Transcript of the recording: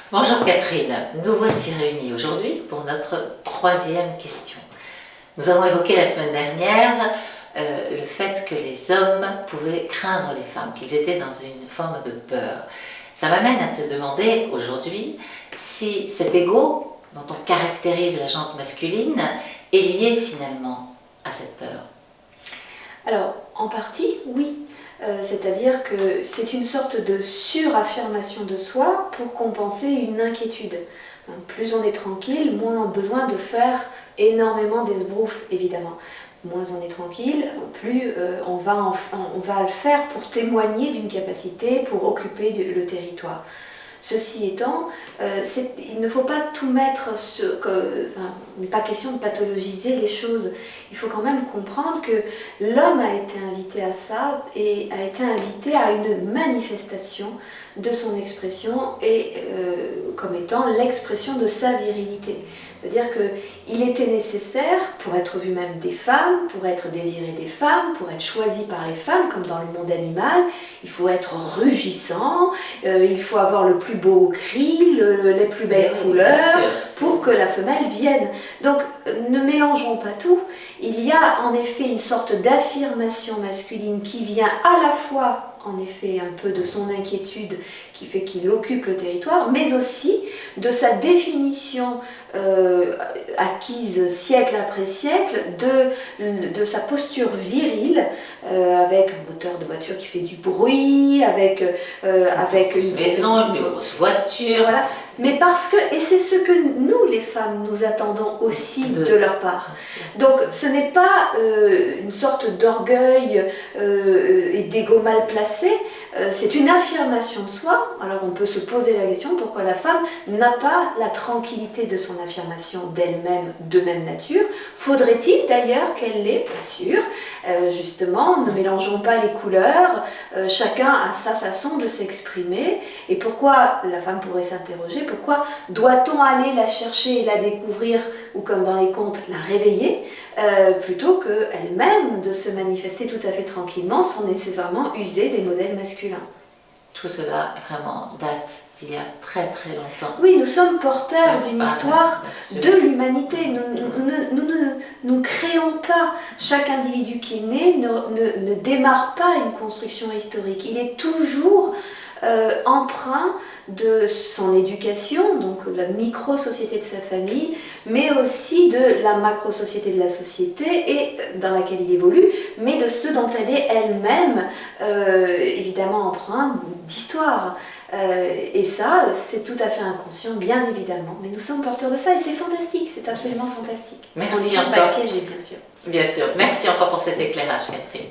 Bonjour Catherine, nous voici réunis aujourd'hui pour notre troisième question. Nous avons évoqué la semaine dernière le fait que les hommes pouvaient craindre les femmes, qu'ils étaient dans une forme de peur. Ça m'amène à te demander aujourd'hui si cet ego dont on caractérise la jante masculine est lié finalement à cette peur. Alors, en partie, oui. C'est-à-dire que c'est une sorte de suraffirmation de soi pour compenser une inquiétude. Plus on est tranquille, moins on a besoin de faire énormément d'esbroufs, évidemment. Moins on est tranquille, plus on va le faire pour témoigner d'une capacité, pour occuper le territoire. Ceci étant, il ne faut pas tout mettre il n'est pas question de pathologiser les choses. Il faut quand même comprendre que l'homme a été invité à ça et a été invité à une manifestation de son expression et comme étant l'expression de sa virilité. C'est-à-dire qu'il était nécessaire pour être vu même des femmes, pour être désiré des femmes, pour être choisi par les femmes, comme dans le monde animal, il faut être rugissant, il faut avoir le plus beau cri, les plus belles couleurs, pour que la femelle vienne. Donc ne mélangeons pas tout. Il y a en effet une sorte d'affirmation masculine qui vient à la fois en effet un peu de son inquiétude qui fait qu'il occupe le territoire, mais aussi de sa définition acquise siècle après siècle de sa posture virile avec un moteur de voiture qui fait du bruit, avec une maison, une grosse voiture. Voilà. Mais parce que, et c'est ce que nous les femmes nous attendons aussi de leur part. Donc ce n'est pas une sorte d'orgueil et d'ego mal placé, c'est une affirmation de soi. Alors on peut se poser la question pourquoi la femme n'a pas la tranquillité de son affirmation d'elle-même, de même nature. Faudrait-il d'ailleurs qu'elle l'ait? Pas sûr. Justement, ne mélangeons pas les couleurs, chacun a sa façon de s'exprimer. Et pourquoi la femme pourrait s'interroger? Pourquoi doit-on aller la chercher et la découvrir, ou comme dans les contes, la réveiller, plutôt qu'elle-même de se manifester tout à fait tranquillement sans nécessairement user des modèles masculins? Tout cela vraiment date d'il y a très très longtemps. Oui, nous sommes porteurs d'une histoire de l'humanité. Nous ne créons pas. Chaque individu qui est né ne démarre pas une construction historique. Il est toujours emprunt de son éducation, donc la micro-société de sa famille, mais aussi de la macro-société de la société et dans laquelle il évolue, mais de ce dont elle est elle-même évidemment empreinte d'histoire. Et ça, c'est tout à fait inconscient, bien évidemment, mais nous sommes porteurs de ça et c'est fantastique, c'est absolument fantastique. Merci condition encore. Pas piégée, bien sûr. Bien sûr, merci encore pour cet éclairage, Catherine.